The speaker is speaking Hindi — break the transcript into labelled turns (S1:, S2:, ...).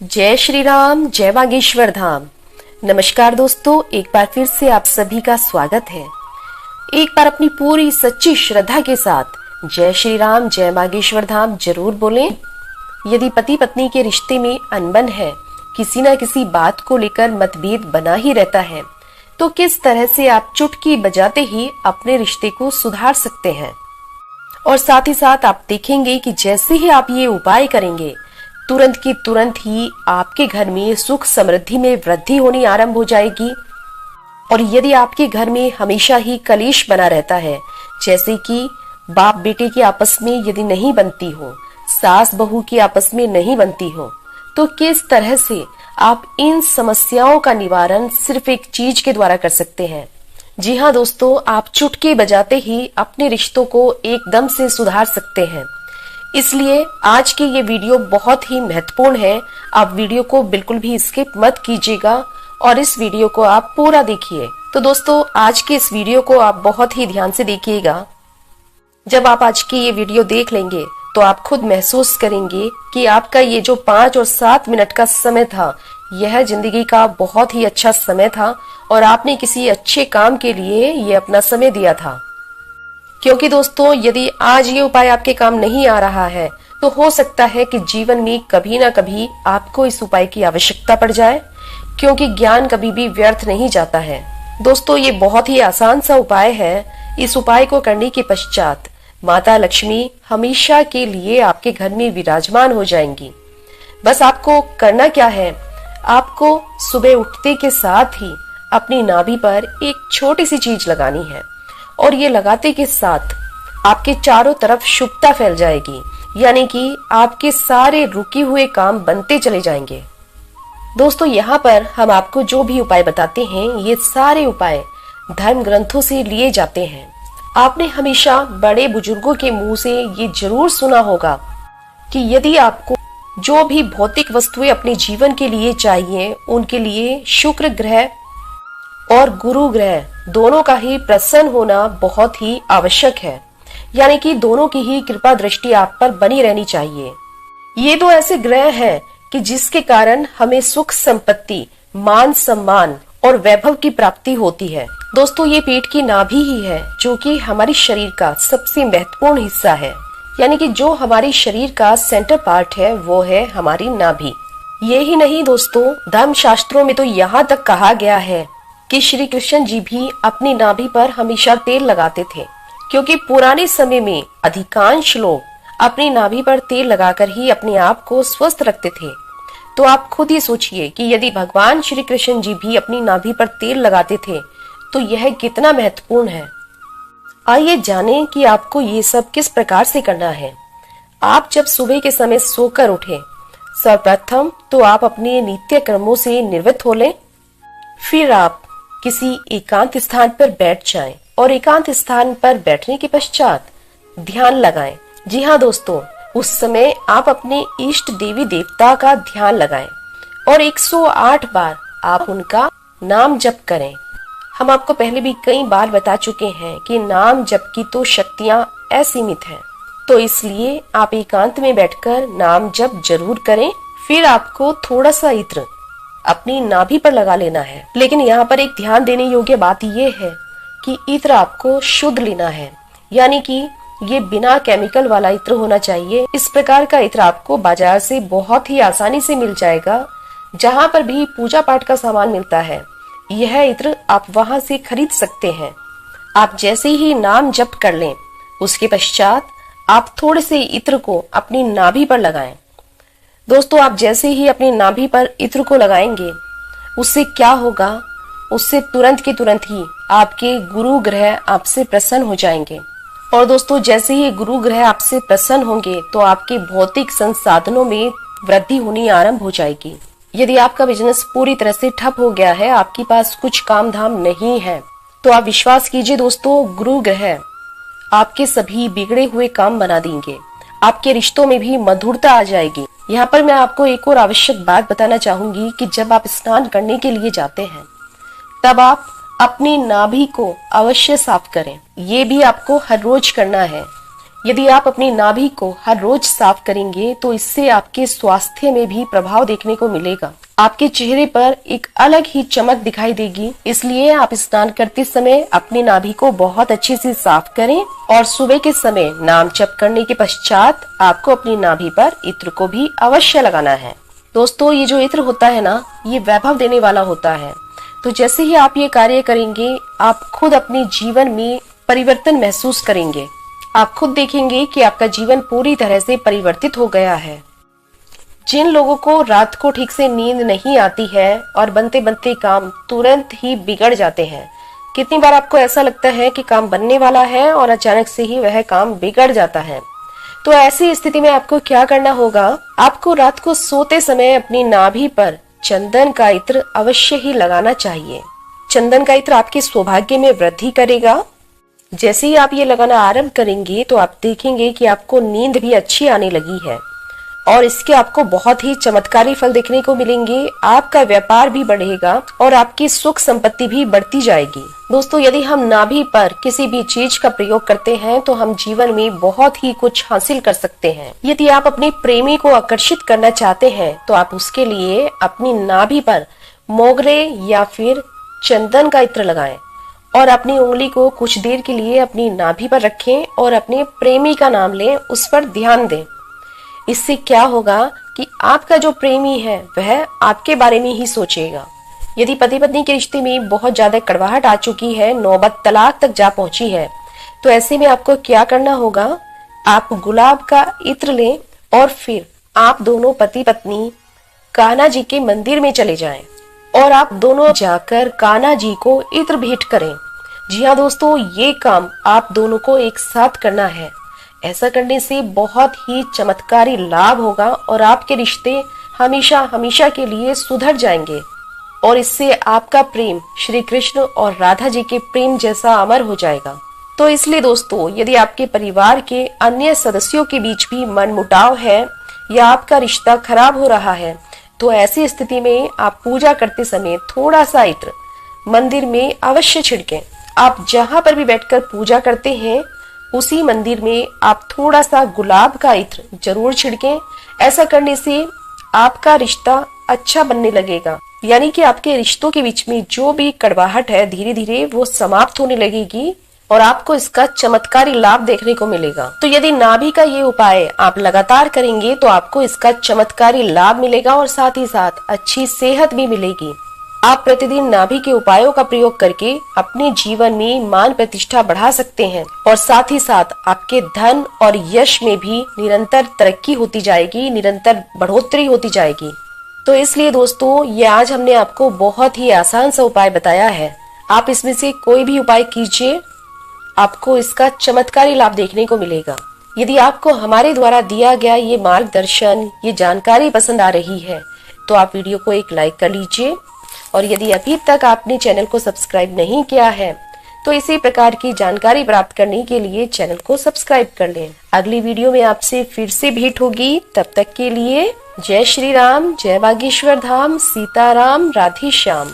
S1: जय श्री राम, जय बागेश्वर धाम। नमस्कार दोस्तों, एक बार फिर से आप सभी का स्वागत है। एक बार अपनी पूरी सच्ची श्रद्धा के साथ जय श्री राम, जय बागेश्वर धाम जरूर बोलें। यदि पति पत्नी के रिश्ते में अनबन है, किसी न किसी बात को लेकर मतभेद बना ही रहता है, तो किस तरह से आप चुटकी बजाते ही अपने रिश्ते को सुधार सकते हैं। और साथ ही साथ आप देखेंगे कि जैसे ही आप ये उपाय करेंगे, तुरंत की तुरंत ही आपके घर में सुख समृद्धि में वृद्धि होनी आरंभ हो जाएगी। और यदि आपके घर में हमेशा ही कलेश बना रहता है, जैसे कि बाप बेटे की आपस में यदि नहीं बनती हो, सास बहू की आपस में नहीं बनती हो, तो किस तरह से आप इन समस्याओं का निवारण सिर्फ एक चीज के द्वारा कर सकते हैं। जी हाँ दोस्तों, आप चुटकी बजाते ही अपने रिश्तों को एकदम से सुधार सकते हैं। इसलिए आज की ये वीडियो बहुत ही महत्वपूर्ण है। आप वीडियो को बिल्कुल भी स्किप मत कीजिएगा और इस वीडियो को आप पूरा देखिए। तो दोस्तों, आज के इस वीडियो को आप बहुत ही ध्यान से देखिएगा। जब आप आज की ये वीडियो देख लेंगे तो आप खुद महसूस करेंगे कि आपका ये जो 5 और 7 मिनट का समय था, यह जिंदगी का बहुत ही अच्छा समय था और आपने किसी अच्छे काम के लिए ये अपना समय दिया था। क्योंकि दोस्तों, यदि आज ये उपाय आपके काम नहीं आ रहा है, तो हो सकता है कि जीवन में कभी ना कभी आपको इस उपाय की आवश्यकता पड़ जाए, क्योंकि ज्ञान कभी भी व्यर्थ नहीं जाता है। दोस्तों, ये बहुत ही आसान सा उपाय है। इस उपाय को करने के पश्चात माता लक्ष्मी हमेशा के लिए आपके घर में विराजमान हो जाएंगी। बस आपको करना क्या है, आपको सुबह उठते के साथ ही अपनी नाभि पर एक छोटी सी चीज लगानी है और ये लगाते के साथ आपके चारों तरफ शुभता फैल जाएगी, यानी कि आपके सारे रुके हुए काम बनते चले जाएंगे। दोस्तों, यहाँ पर हम आपको जो भी उपाय बताते हैं, ये सारे उपाय धर्म ग्रंथों से लिए जाते हैं। आपने हमेशा बड़े बुजुर्गों के मुंह से ये जरूर सुना होगा कि यदि आपको जो भी भौतिक वस्तुएं अपने जीवन के लिए चाहिए, उनके लिए शुक्र ग्रह और गुरु ग्रह दोनों का ही प्रसन्न होना बहुत ही आवश्यक है। यानी कि दोनों की ही कृपा दृष्टि आप पर बनी रहनी चाहिए। ये दो ऐसे ग्रह हैं कि जिसके कारण हमें सुख संपत्ति, मान सम्मान और वैभव की प्राप्ति होती है। दोस्तों, ये पेट की नाभि ही है जो कि हमारे शरीर का सबसे महत्वपूर्ण हिस्सा है। यानी कि जो हमारे शरीर का सेंटर पार्ट है, वो है हमारी नाभि। ये ही नहीं दोस्तों, धर्म शास्त्रों में तो यहाँ तक कहा गया है कि श्री कृष्ण जी भी अपनी नाभि पर हमेशा तेल लगाते थे, क्योंकि पुराने समय में अधिकांश लोग अपनी नाभि पर तेल लगाकर ही अपने आप को स्वस्थ रखते थे। तो आप खुद ही सोचिए कि यदि भगवान श्री कृष्ण जी भी अपनी नाभि पर तेल लगाते थे, तो यह कितना महत्वपूर्ण है। आइए जानें कि आपको ये सब किस प्रकार से करना है। आप जब सुबह के समय सोकर उठे, सर्वप्रथम तो आप अपने नित्य कर्मों से निवृत्त हो लें। फिर आप किसी एकांत स्थान पर बैठ जाएं और एकांत स्थान पर बैठने के पश्चात ध्यान लगाएं। जी हाँ दोस्तों, उस समय आप अपने इष्ट देवी देवता का ध्यान लगाएं और 108 बार आप उनका नाम जप करें। हम आपको पहले भी कई बार बता चुके हैं कि नाम जप की तो शक्तियाँ असीमित हैं, तो इसलिए आप एकांत में बैठकर नाम जप जरूर करें। फिर आपको थोड़ा सा इत्र अपनी नाभि पर लगा लेना है। लेकिन यहाँ पर एक ध्यान देने योग्य बात यह है कि इत्र आपको शुद्ध लेना है, यानी कि ये बिना केमिकल वाला इत्र होना चाहिए। इस प्रकार का इत्र आपको बाजार से बहुत ही आसानी से मिल जाएगा। जहाँ पर भी पूजा पाठ का सामान मिलता है, यह इत्र आप वहाँ से खरीद सकते हैं। आप जैसे ही नाम जप कर लें, उसके पश्चात आप थोड़े से इत्र को अपनी नाभि पर लगाएं। दोस्तों, आप जैसे ही अपनी नाभि पर इत्र को लगाएंगे, उससे क्या होगा, उससे तुरंत के तुरंत ही आपके गुरु ग्रह आपसे प्रसन्न हो जाएंगे। और दोस्तों, जैसे ही गुरु ग्रह आपसे प्रसन्न होंगे, तो आपके भौतिक संसाधनों में वृद्धि होनी आरंभ हो जाएगी। यदि आपका बिजनेस पूरी तरह से ठप हो गया है, आपके पास कुछ काम धाम नहीं है, तो आप विश्वास कीजिए दोस्तों, गुरु ग्रह आपके सभी बिगड़े हुए काम बना देंगे। आपके रिश्तों में भी मधुरता आ जाएगी। यहाँ पर मैं आपको एक और आवश्यक बात बताना चाहूंगी कि जब आप स्नान करने के लिए जाते हैं, तब आप अपनी नाभि को अवश्य साफ करें। ये भी आपको हर रोज करना है। यदि आप अपनी नाभि को हर रोज साफ करेंगे तो इससे आपके स्वास्थ्य में भी प्रभाव देखने को मिलेगा। आपके चेहरे पर एक अलग ही चमक दिखाई देगी। इसलिए आप स्नान करते समय अपनी नाभि को बहुत अच्छे से साफ करें और सुबह के समय नाम जप करने के पश्चात आपको अपनी नाभि पर इत्र को भी अवश्य लगाना है। दोस्तों, ये जो इत्र होता है ना, ये वैभव देने वाला होता है। तो जैसे ही आप ये कार्य करेंगे, आप खुद अपने जीवन में परिवर्तन महसूस करेंगे। आप खुद देखेंगे कि आपका जीवन पूरी तरह से परिवर्तित हो गया है। जिन लोगों को रात को ठीक से नींद नहीं आती है और बनते बनते काम तुरंत ही बिगड़ जाते हैं। कितनी बार आपको ऐसा लगता है कि काम बनने वाला है और अचानक से ही वह काम बिगड़ जाता है। तो ऐसी स्थिति में आपको क्या करना होगा? आपको रात को सोते समय अपनी नाभि पर चंदन का इत्र अवश्य ही लगाना चाहिए। चंदन का इत्र आपके सौभाग्य में वृद्धि करेगा। जैसे ही आप ये लगाना आरंभ करेंगे तो आप देखेंगे कि आपको नींद भी अच्छी आने लगी है और इसके आपको बहुत ही चमत्कारी फल देखने को मिलेंगे। आपका व्यापार भी बढ़ेगा और आपकी सुख संपत्ति भी बढ़ती जाएगी। दोस्तों, यदि हम नाभि पर किसी भी चीज का प्रयोग करते हैं तो हम जीवन में बहुत ही कुछ हासिल कर सकते हैं। यदि आप अपने प्रेमी को आकर्षित करना चाहते हैं तो आप उसके लिए अपनी नाभि पर मोगरे या फिर चंदन का इत्र लगाएं और अपनी उंगली को कुछ देर के लिए अपनी नाभि पर रखें और अपने प्रेमी का नाम लें, उस पर ध्यान दें। इससे क्या होगा कि आपका जो प्रेमी है वह आपके बारे में ही सोचेगा। यदि पति पत्नी के रिश्ते में बहुत ज्यादा कड़वाहट आ चुकी है, नौबत तलाक तक जा पहुंची है, तो ऐसे में आपको क्या करना होगा? आप गुलाब का इत्र लें और फिर आप दोनों पति पत्नी कान्हा जी के मंदिर में चले जाएं और आप दोनों जाकर कान्हा जी को इत्र भेंट करें। जी हाँ दोस्तों, ये काम आप दोनों को एक साथ करना है। ऐसा करने से बहुत ही चमत्कारी लाभ होगा और आपके रिश्ते हमेशा हमेशा के लिए सुधर जाएंगे और इससे आपका प्रेम श्री कृष्ण और राधा जी के प्रेम जैसा अमर हो जाएगा। तो इसलिए दोस्तों, यदि आपके परिवार के अन्य सदस्यों के बीच भी मनमुटाव है या आपका रिश्ता खराब हो रहा है, तो ऐसी स्थिति में आप पूजा करते समय थोड़ा सा इत्र मंदिर में अवश्य छिड़कें। आप जहाँ पर भी बैठकर पूजा करते हैं उसी मंदिर में आप थोड़ा सा गुलाब का इत्र जरूर छिड़कें। ऐसा करने से आपका रिश्ता अच्छा बनने लगेगा, यानी कि आपके रिश्तों के बीच में जो भी कड़वाहट है धीरे धीरे वो समाप्त होने लगेगी और आपको इसका चमत्कारी लाभ देखने को मिलेगा। तो यदि नाभि का ये उपाय आप लगातार करेंगे तो आपको इसका चमत्कारी लाभ मिलेगा और साथ ही साथ अच्छी सेहत भी मिलेगी। आप प्रतिदिन नाभि के उपायों का प्रयोग करके अपने जीवन में मान प्रतिष्ठा बढ़ा सकते हैं और साथ ही साथ आपके धन और यश में भी निरंतर तरक्की होती जाएगी, निरंतर बढ़ोतरी होती जाएगी। तो इसलिए दोस्तों, ये आज हमने आपको बहुत ही आसान सा उपाय बताया है। आप इसमें से कोई भी उपाय कीजिए, आपको इसका चमत्कारी लाभ देखने को मिलेगा। यदि आपको हमारे द्वारा दिया गया ये मार्गदर्शन, ये जानकारी पसंद आ रही है तो आप वीडियो को एक लाइक कर लीजिए और यदि अभी तक आपने चैनल को सब्सक्राइब नहीं किया है तो इसी प्रकार की जानकारी प्राप्त करने के लिए चैनल को सब्सक्राइब कर लें। अगली वीडियो में आपसे फिर से भेंट होगी। तब तक के लिए जय श्री राम, जय बागेश्वर धाम, सीताराम, राधे श्याम।